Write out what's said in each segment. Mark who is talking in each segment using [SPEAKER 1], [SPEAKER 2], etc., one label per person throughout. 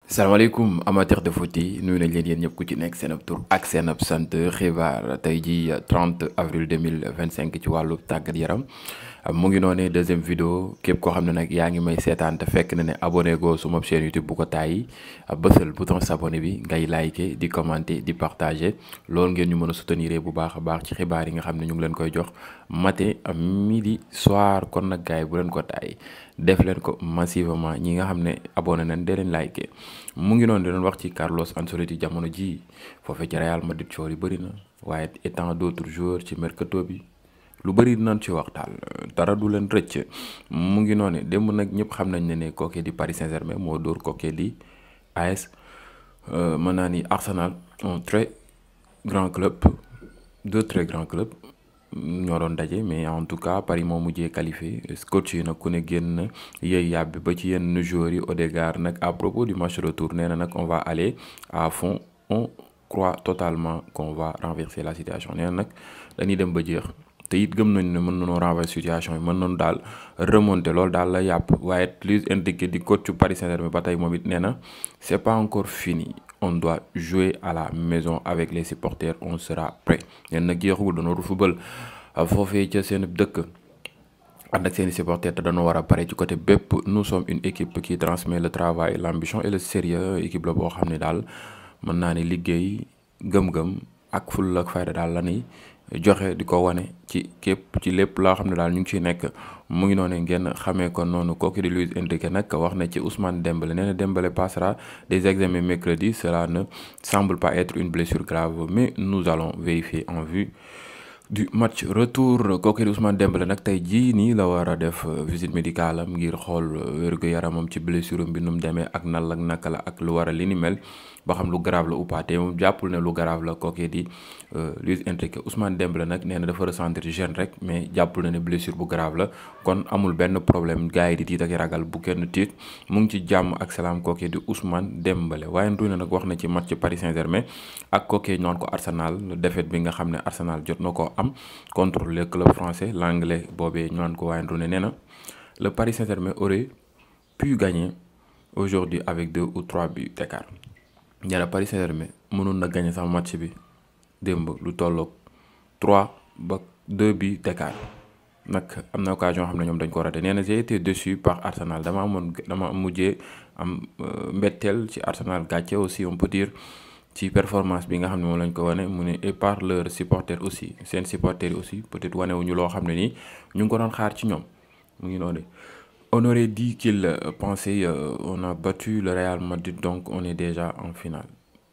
[SPEAKER 1] salaamaaleykum amateur de foot yi nuyu nañ leen yéen ñëpp ku ci nekk seen ab tur ak seen ab sant xibaar tey ji 30 avril 2025 ci wàllu tàggat yaram mu ngi noonee deuxième vidéo képp koo xam ne nag yaa ngi may seetaan te fekk na ne abonné go suma chaîne YouTube bu ko tàyyi bësal bouton s'abonné bi ngay liker di commenter di partager loolu ngeen ñu mën a soutenir bu baax a baax ci xibaar yi nga xam ne ñu ngi leen koy jox matin midi soir kon nag gars yi bu leen ko tàyyi def leen ko massivement ñi nga xam ne abonné nañ dee leen liker mu ngi noonu di doon wax ci Carlos Ancelotti jamono ji foofee ci Real Madrid coor yi bëri na waaye et tant d'autres joueurs ci mercato bi lu bëri nañ ci waxtaan dara du leen rëcc mu ngi noonu démb nag ñëpp xam nañ ne kookee di Paris Saint-Germain moo dóor kookee di AS mën naa ni Arsenal un très grand club deux très grands clubs ñoo doon daje mais en tout cas Paris moo mujjee qualifié coach yi nag ku ne génn yëy yàbbi ba ci yenn joueurs yi Odegaard nag à propos du match retour nee na nag on va aller à fond on croit totalement qu'on va renverser la situation nee na nag dañuy dem ba jeex te it gëm nañu ne mën nañoo renverser situation yi mën nañu daal remonter loolu daal la yàpp waaye Luis Enrique di coach Paris Saint-Germain ba tey moom it nee na c'est pas encore fini on doit jouer à la maison avec les supporters on sera prêt nee na nag jeexagul dañoo football foofee ca seen dëkk ànd ak seeni supporters te dañoo war a pare ci côté bépp nous sommes une équipe qui transmet le travail l'ambition et le sérieux équipe la boo xam ne daal mën naa ne liggéey gëm-gëm ak fulla ak fayda daal la ni joxe di ko wane ci képp ci lépp loo xam ne daal ñu ngi ciy nekk mu ngi noonu ngeen xamee ko noonu kooku di Luis Enrique nag wax na ci Ousmane Dembélé nee na Dembélé passera des examens mercredi cela ne semble pas être une blessure grave mais nous allons vérifier en vue du match retour kooku di Ousmane Dembélé nag tey jii nii la war a def visite médicale am ngir xool wér-gu-yaramam ci blessure am bi nu mu demee ak nan ak naka la ak lu war a li ni mel ba xam lu grave la ou pas te moom jàppul ne lu grave la kooku di Luis Enrique Ousmane Dembélé nag nee na dafa ressentir gêne rek mais jàppul na ne blessure bu grave la kon amul benn problème gars yi di tiit ak ragal bu kenn tiit mu ngi ci jàmm ak salaam kooku di Ousmane Dembélé waaye nduy na nag wax na ci match Paris Saint-Germain ak kooku ñu naan ko Arsenal défaite bi nga xam ne Arsenal jot na ko am contre le club français l'anglais boobee ñu naan ko waaye Rooney nee na le Paris Saint-Germain aurait pu gagner aujourd'hui avec 2 ou 3 buts d'écart ñaara Paris Saint-Germain mënoon na gagner sax match bi démb lu tolloog 3 ba 2 buts d'écart nag am na occasion xam ne ñoom dañ ko raté nee na j'ai été déçu par Arsenal dama mujjee am mbetteel ci Arsenal gàcce aussi on peut dire ci performance bi nga xam ne moom lañ ko wane mu ne et par leurs supporters aussi seen supporters yi aussi peut-être wane wuñu loo xam ne nii ñu ngi ko doon xaar ci ñoom mu ngi noonu on aurait dit qu'il pensait on a battu le Real Madrid donc on est déjà en finale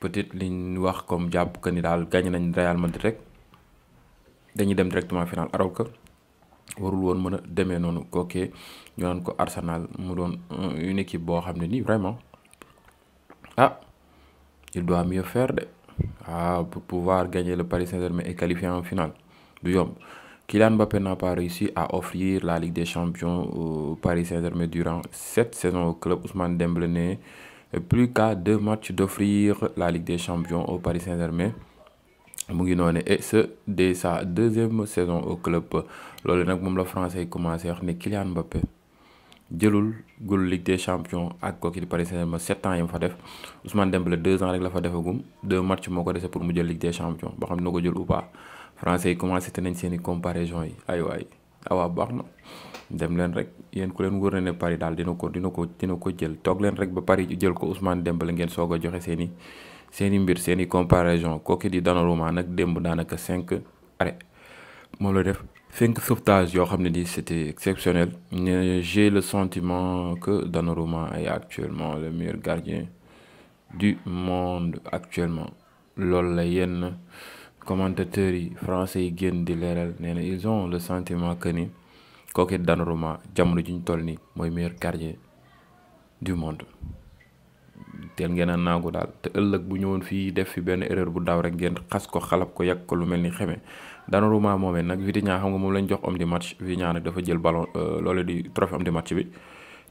[SPEAKER 1] peut-être liñ wax comme jàpp que ni daal gagné nañ Real Madrid rek dañuy dem directement finale alors que warul woon mën a demee noonu kookee ñu naan ko Arsenal mu doon une équipe boo xam ne nii vraiment il doit mieux faire de pour pouvoir gagner le Paris Saint-Germain et qualifier en finale du yomb Kylian Mbappé n'a pas réussi à offrir la Ligue des Champions au Paris Saint-Germain durant cette saison au club. Ousmane Dembélé n'est plus qu'à 2 matchs d'offrir la Ligue des Champions au Paris Saint-Germain mu ngi noonu et ce dès sa 2e saison au club loolu nag moom la français yi commencé wax ne Kylian Mbappé jëlul gul Ligue des Champions ak kooku di Paris Saint-Germain 7 ans yi mu fa def Ousmane Dembélé 2 ans rek la fa defagum 2 matchs moo ko dese pour mu jël Ligue des Champions ba xam dina ko jël ou pas français yi commencé te nañ seen i comparaison yi ay waay awaa baax na dem leen rek yéen ku leen wër na ne Paris daal dina ko jël toog leen rek ba Paris jël ko Ousmane Dembélé ngeen soog a joxe seen i mbir seen i comparaison kooku di Donnarumma nag démb daanaka 5 arrêt moom la def 5 sauvetages yoo xam ne di c'était exceptionnel j'ai le sentiment que Donnarumma est actuellement le meilleur gardien du monde actuellement loolu la yenn commentateurs yi français yi génn di leeral nee na ils ont le sentiment que ni kooku Donnarumma jamono ji ñu toll nii mooy meilleur gardien du monde teel ngeen a naagu daal te ëllëg bu ñëwoon fii def fi benn erreur bu daw rek ngeen xas ko xalab ko yàq ko lu mel ni xeme Donnarumma moomee nag Vitinha xam nga moom lañ jox homme du match Vitinha nag dafa jël ballon loolu di trophée homme du match bi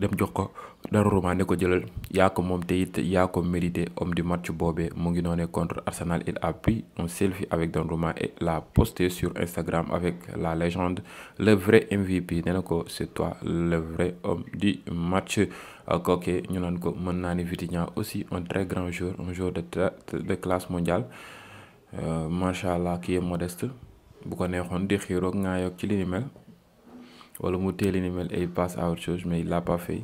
[SPEAKER 1] dem jox ko Donnarumma ne ko jëlal yaa ko moom te it yaa ko mérité homme du match boobee mu ngi noonee contre Arsenal. Il a pris un selfie avec Donnarumma et l'a posté sur Instagram avec la légende le vrai MVP nee na ko c'est toi le vrai homme du match. Kooke ñu naan ko mën naa ni Vitinha aussi un très grand joueur, un joueur de classe mondiale. Macha allah qui est modeste bu ko neexoon di xiiroog ngaa yokk ci li ni mel wala mu teel li ni mel et il passe à autre chose mais il l'a pas fait.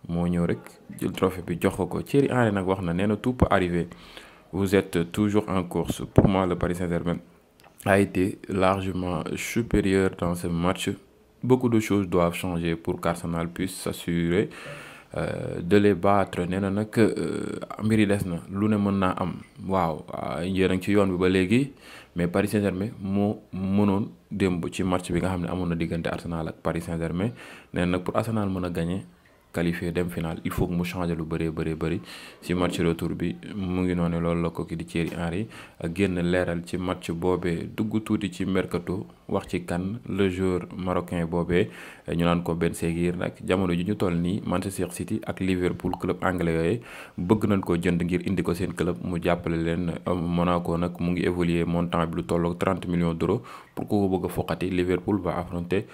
[SPEAKER 1] moo ñëw rek jël trophée bi jox ko Thierry Henry nag wax na nee na tout peut arriver, vous êtes toujours en course. Pour moi le Paris Saint-Germain a été largement supérieur dans ce match. Beaucoup de choses doivent changer pour qu'Arsenal puisse s'assurer de les battre. nee na nag mbir yi des na lu ne mën naa am waaw yéen a ngi ci yoon bi ba léegi mais Paris Saint-Germain moo mënoon démb ci match bi nga xam ne amoon na diggante Arsenal ak Paris Saint-Germain. nee na nag pour Arsenal mën a gagner qualifié dem final il faut que mu changer lu bëri ci match retour bi mu ngi noonu loolu la ko ki di Thierry Henry génn leeral ci match boobee. dugg tuuti ci mercato wax ci kan le joueur marocain boobee ñu naan ko Ben Seguir nag jamono ji ñu toll nii Manchester City ak Liverpool club anglais yooyu bëgg nañ koo jënd ngir indi ko seen club mu jàppale leen. Monaco nag mu ngi évoluer montant bi lu tolloog 30 millions d'euros pour ko bëgg a foqati. Liverpool va affronter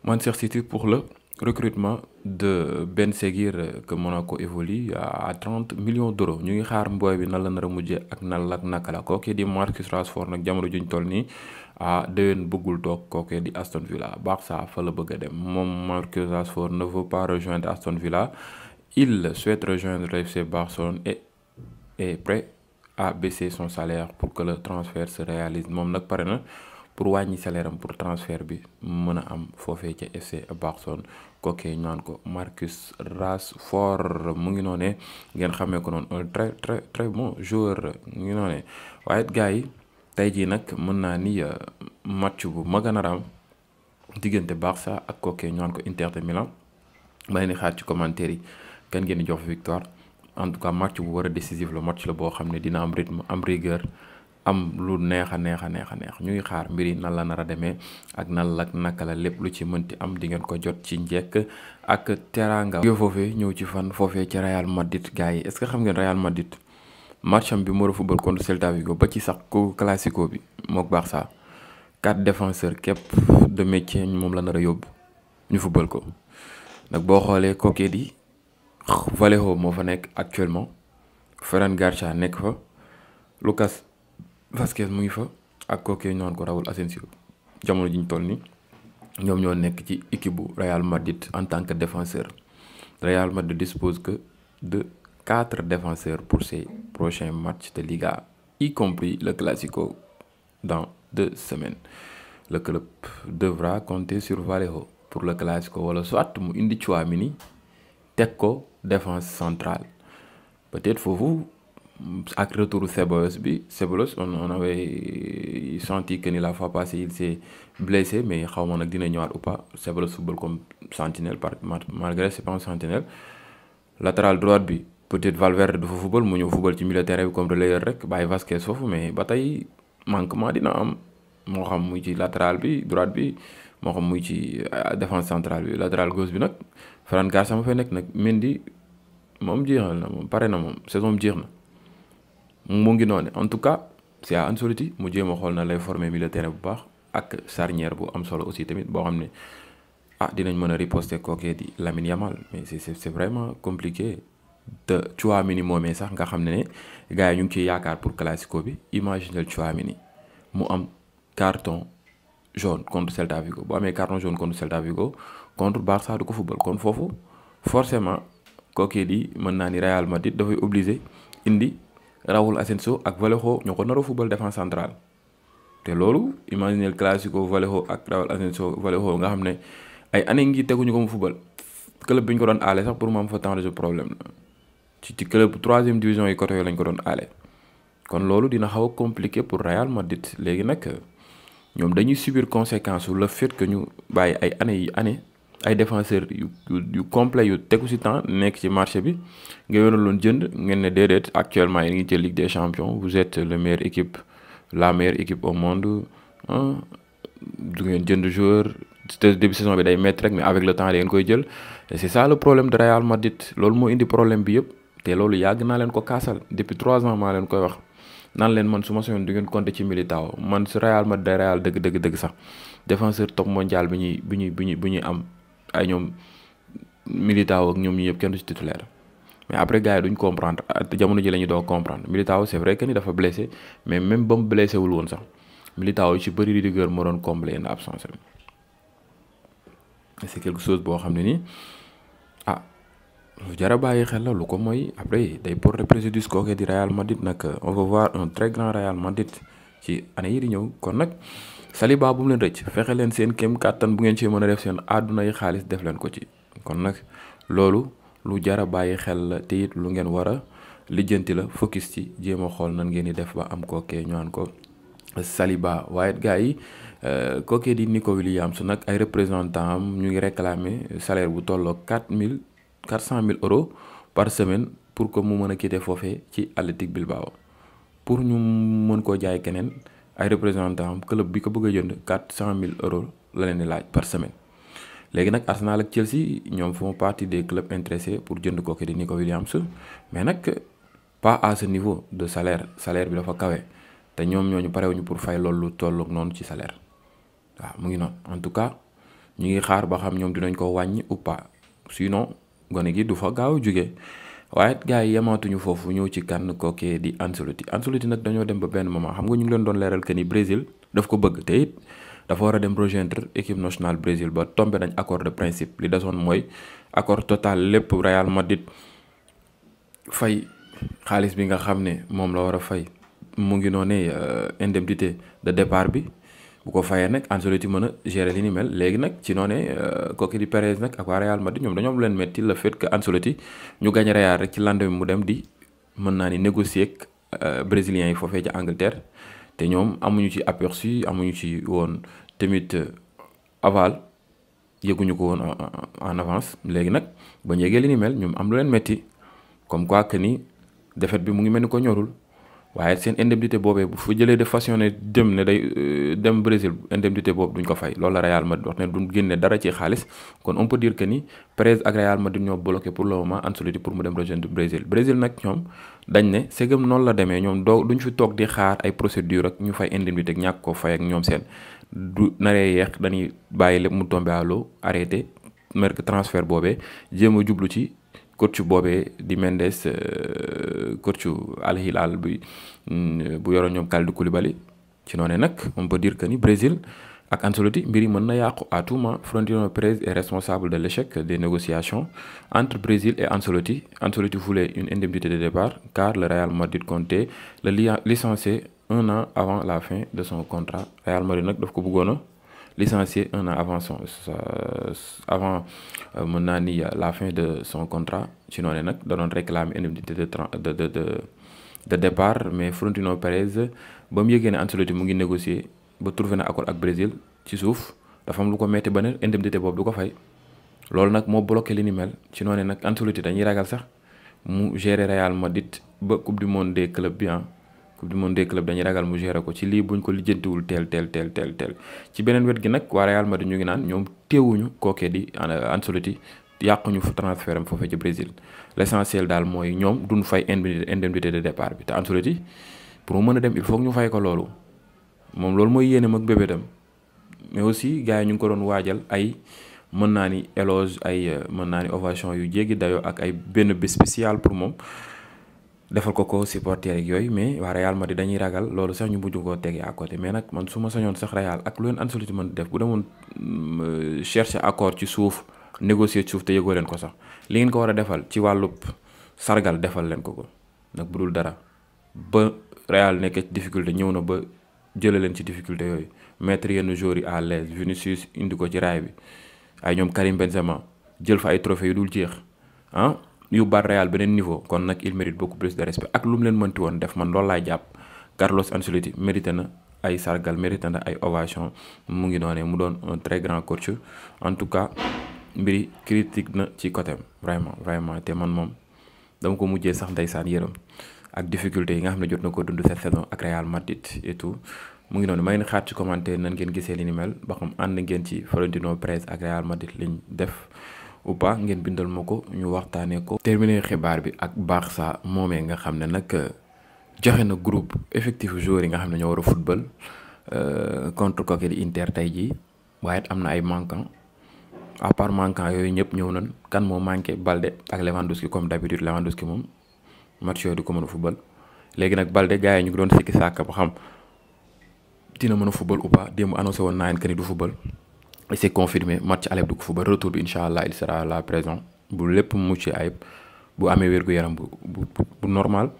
[SPEAKER 1] Manchester City pour le recrutement de Ben Seguir que Monaco évolue à 30 millions d'euros. ñu ngi xaar mbooy bi nan la nar a mujjee ak nan la ak naka la. kookee di Marcus Rashford nag jamono juñ toll nii déwén bëggul toog. kookee di Aston Villa Barça fa la bëgg a dem. moom Marcus Rashford ne veut pas rejoindre Aston Villa, il souhaite rejoindre le FC Barcelone et est prêt à baisser son salaire pour que le transfert se réalise. moom nag pare na pour wàññi salaire am pour transfert bi mën a am foofee ca FC Barcelone. kookee ñu naan ko Marcus Rashford mu ngi noonee ngeen xamee ko noonu un très bon joueur mu ngi noonee. waaye gars yi tey jii nag mën naa ni match bu mag a naram diggante Barça ak kookee ñu naan ko Inter de Milan. ma leen di xaar ci commentaire yi kan ngeen di jox victoire. en tout cas match bu war a décisif la match la boo xam ne dina am rythme am rigueur am lu neex a neex ñu ngi xaar mbir yi nan la nar a demee ak nan la naka la lépp lu ci mënti am di ngeen ko jot ci njekk ak teraanga. yo foofee ñëw ci fan foofee ci Real Madrid. gars yi est-ce que xam ngeen Real Madrid matcham bi mu war a football contre Celta Vigo ba ci sax ko classico bi mook Barça 4 défenseurs képp de métier moom la nar a yóbbu ñu football ko. nag boo xoolee kookee di Vallejo moo fa nekk actuellement, Ferran Garcia nekk fa, Lucas Vázquez mu ngi fa ak kookee ñu naan ko Raúl Asensio. jamono ji ñu toll ni ñoom ñoo nekk ci équipe bu Real Madrid en tant que défenseur. Real Madrid dispose que de 4 défenseurs pour ses prochains matchs de Liga, y compris le Classico dans 2 semaines. Le club devra compter sur Vallejo pour le Classico wala soit mu indi Tchouaméni teg ko défense centrale. Peut-être foofu ak retour Ceballos on avait senti que ni la fois passée il s'est blessé, mais xaw ma nag dina ñëwaat ou pas. Ceballos football comme sentinelle malgré c'est pas un sentinelle. Latéral droite bi peut-être Valverde dafa football mu ñëw football ci milieu terrain bi comme relayeur rek bàyyi Vázquez foofu, mais ba tey manquement dina am moo xam muy ci latéral bi droite bi moo xam muy ci défense centrale bi. Latéral gauche bi nag Ferran Garcia ma fay nekk nag Mendy moom jeexal na moom pare na moom saison jeex na mu ngi noonu. En tout cas c'est à Ancelotti mu jéem a xool na lay former milieu terrain bu baax ak charnière bu am solo aussi tamit boo xam ne dinañ mën a riposter kookee di Lamine Yamal, mais c'est vraiment compliqué. te Tchouaméni moomee sax nga xam ne gars yi ñu ngi ciy yaakaar pour classico bi. Imaginez Tchouaméni mu am carton jaune contre Celta Vigo, bu amee carton jaune contre Celta Vigo contre Barça du ko football. kon foofu forcément kookee di mën naa ni Real Madrid dafay obligé indi Raúl Asensio ak Vallejo ñoo ko nar a football défense centrale. te loolu imaginez classico Vallejo ak Raúl Asensio. Vallejo nga xam ne ay année ngi teguñu ko mu football. club bi ñu ko doon aale sax pour mu am fa temps de problème la ci club 3e division yi côté yooyu lañ ko doon aale. kon loolu dina xaw a compliqué pour Real Madrid. léegi nag ñoom dañuy subir conséquence su le fait que ñu bàyyi ay année ay défenseurs yu complet yu tegu ci temps nekk ci marché bi nga yoroon jënd ngeen ne déedéet actuellement yéen ngi jël Ligue des Champions, vous êtes la meilleure équipe au monde du ngeen jënd joueur te début saison bi day métti rek mais avec le temps da ngeen koy jël et c'est ça le problème de Real Madrid loolu moo indi problème bi yëpp te loolu yàgg naa leen ko kaasal depuis 3 ans maa leen koy wax naan leen man su ma soñoon du ngeen compter ci Militao man su Real Madrid day Real dëgg sax défenseur top mondial bi ñuy am ay ñoom Militao ak ñoom ñi yëpp kenn du ci titulaire mais après gars yi duñ comprendre jamono ji la ñu doo comprendre Militao c'est vrai que ni dafa blessé mais même ba mu blessé wul woon sax Militao yu ci bëri Rudiger moo doon combler yenn absence am c'est quelque chose boo xam ne nii lu jar a bàyyi xel la lu ko mooy après day porter préjudice kooke di Real Madrid nag on va voir un très grand Real Madrid ci année yi di ñëw kon nag Saliba bu mu leen rëcc fexe leen seen kéem kàttan bu ngeen ci mën a def seen àdduna yi xaalis def leen ko ci kon nag loolu lu jar a bàyyi xel la te it lu ngeen war a lijjanti la focus ci jéem a xool nan ngeen di def ba am kookee ñu naan ko Saliba waaye gars yi kookee di Nico Williams nag ay représentant am ñu ngi réclamer salaire bu tolloo 400 000 euros par semaine pour que mu mën a quitter foofee ci Athletic Bilbao pour ñu mën koo jaay keneen ay représentant am club bi ko bëgg a jënd 400 000 euros la leen di laaj par semaine. léegi nag Arsenal ak Chelsea ñoom font partie des clubs intéressés pour jënd kooku di Nico Williams mais nag pas à ce niveau de salaire bi dafa kawe te ñoom ñooñu parewuñu pour fay loolu lu tollook noonu ci salaire waaw mu ngi noonu en tout cas ñu ngi xaar ba xam ñoom dinañ ko wàññi ou pas sinon. gone gi du fa gaaw a jóge waaye gars yi yamaatuñu foofu ñëw ci kan kookee di Ancelotti nag dañoo dem ba benn moment xam nga ñu ngi leen doon leeral que ni Brésil daf ko bëgg te it dafa war a dem rejoindre équipe nationale Brésil ba tombé nañ accord de principe li desoon mooy accord total lépp Real Madrid fay xaalis bi nga xam ne moom la war a fay mu ngi noonee indemnité de départ bi bu ko fayee nag Ancelotti mën a gérer li ni mel léegi nag ci noonee kooku di Perez nag ak waa Real Madrid ñoom dañoo am leen metti le fait que Ancelotti ñu gañ Real rek ci lendemain mu dem di mën naa ni négocier ak brésiliens yi foofee ca Angleterre te ñoom amuñu ci aperçu amuñu ci woon tamit aval yëguñu ko woon en avance léegi nag ba ñu yëgee li ni mel ñoom am lu leen metti comme quoi que ni défaite bi mu ngi mel ni ko ñorul. waaye seen indemnité boobee bu fa jëlee de façon ne dem ne day dem Brésil indemnité boobu duñ ko fay loolu la Real Madrid wax ne duñ génne dara ci xaalis kon on peut dire que ni Perez ak Real Madrid ñoo bloqué pour le moment Ancelotti pour mu dem rejoindre Brésil nag ñoom dañ ne segam noonu la demee ñoom duñ fi toog di xaar ay procédure ak ñu fay indemnité ak ñàkk ko fay ak ñoom seen du naree yeex dañuy bàyyi lépp mu tombé à l'eau arrêté merc transfert boobee jéem a jublu ci coach boobee di Mendes coach Al Hilal bu yoroon ñoom Kalidou Koulibaly ci noonu nag on peut dire que ni Brésil ak Ancelotti mbir yi mën na yàqu à tout moment. Florentino Pérez est responsable de l'échec des négociations entre Brésil et Ancelotti. Ancelotti voulait une indemnité de départ car le Real Madrid comptait le licencier 1 an avant la fin de son contrat. Real Madrid nag daf ko bëggoon a licencier 1 an avant mën naa ni la fin de son contrat ci noonu nag da doon réclamer indemnité de départ mais Florentino Pérez ba mu yëgee ne Ancelotti mu ngi négocier ba trouvé na accord ak Brésil ci suuf dafa am lu ko metti ba ne indemnité boobu du ko fay loolu nag moo bloqué li ni mel ci noonu nag Ancelotti dañuy ragal sax mu gérer Real Madrid ba coupe du monde des clubs bi coupe du monde des clubs dañuy ragal mu gérer ko ci lii buñ ko lijjantiwul teel ci beneen wet gi nag waa Real Madrid ñu ngi naan ñoom teewuñu kookee di Ancelotti yàquñu fa transfert am foofee ci Brésil l'essentiel daal mooy ñoom duñ fay indemnité de départ bi te Ancelotti pour mu mën a dem il faut ñu fay ko loolu moom loolu mooy yéene mag bébétam mais aussi gars yi ñu ngi ko doon waajal ay mën naa ni éloge ay mën naa ni ovation yu jéggi dayoo ak ay benn bés spécial pour moom defal ko supporter ak yooyu mais waa Real Madrid dañuy ragal loolu sax ñu mujj koo tegee à côté mais nag man su ma sañoon sax Real ak lu leen Ancelotti mën def bu demoon chercher accord ci suuf négocier ci suuf te yëgoo leen ko sax li ngeen ko war a defal ci wàllub sargal defal leen ko nag bu dul dara ba Real nekk ci difficulté ñëw na ba jëlee leen ci difficulté yooyu mettre yenn joueurs yi à l'aise Vinicius indi ko ci raay bi ay ñoom Karim Benzema jël fa ay trophées yu dul jeex yu bar Real beneen niveau kon nag il mérite beaucoup plus de respect ak lu mu leen mënti woon def man loolu laay jàpp Carlos Ancelotti mérité na ay sargal mérité na ay ovation mu ngi noonee mu doon un très grand coach en tout cas mbiri critique na ci côté vraiment te man moom dama ko mujjee sax ndeysaan yërëm ak difficulté yi nga xam ne jot na ko dund cette saison ak Real Madrid et tout mu ngi noonu may xaar ci commentaire nan ngeen gisee li ni mel ba xam ànd ngeen ci Florentino Pérez ak Real Madrid liñ def ou pas ngeen bindal ma ko ñu waxtaanee ko. terminer xibaar bi ak Barça moomee nga xam ne nag joxe na groupe effectif joueurs yi nga xam ne ñoo war a football contre kooku di Inter tey jii waaye am na ay manquant à part manquant yooyu ñëpp ñëw nañ kan moo manqué Balde ak Lewandowski comme d'habitude Lewandowski moom match yooyu du ko mën a football léegi nag Balde gars yi ñu ngi doon sikki sàkk ba xam dina mën a football ou pas démb annoncé woon naa leen que ni du football et c'est confirmé match aller du ko football retour bi incha allah il sera là présent bu lépp mucc ayib bu amee wér-gu-yaram bu normal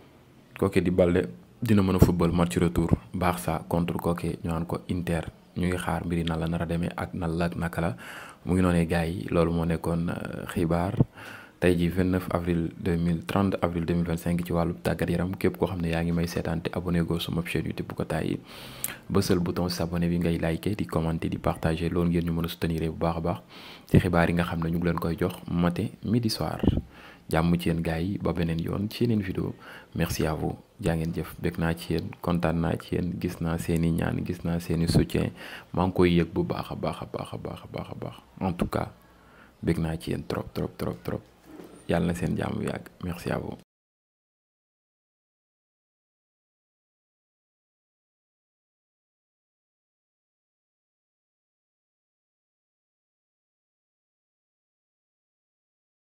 [SPEAKER 1] kooke di Balde dina mën a football match retour Barça contre kooke ñu naan ko Inter ñu ngi xaar mbiri nan la nar a demee ak nan la naka la mu ngi noonee gars yi loolu moo nekkoon xibaar tey jii 29 avril 30 avril 2025 ci wàllu tàggat yaram képp koo xam ne yaa ngi may seetaan te abonné go sama chaîne YouTube bu ko tàyyi bësal bouton s'abonné bi ngay liker di commenter di partager loolu ngeen ñu mën a soutenir bu baax a baax ci xibaar yi nga xam ne ñu ngi leen koy jox matin midi soir jàmm ci yéen gars yi ba beneen yoon ci yeneen vidéo merci à vous jaa ngeen jëf bég naa ci yéen kontaan naa ci yéen gis naa seeni ñaan gis naa seeni soutien maa ngi koy yëg bu baax a baax a baax a baax a baax a baax en tout cas bég naa ci yéen trop trop trop trop yàlla na seen jàmm yàgg merci à vous.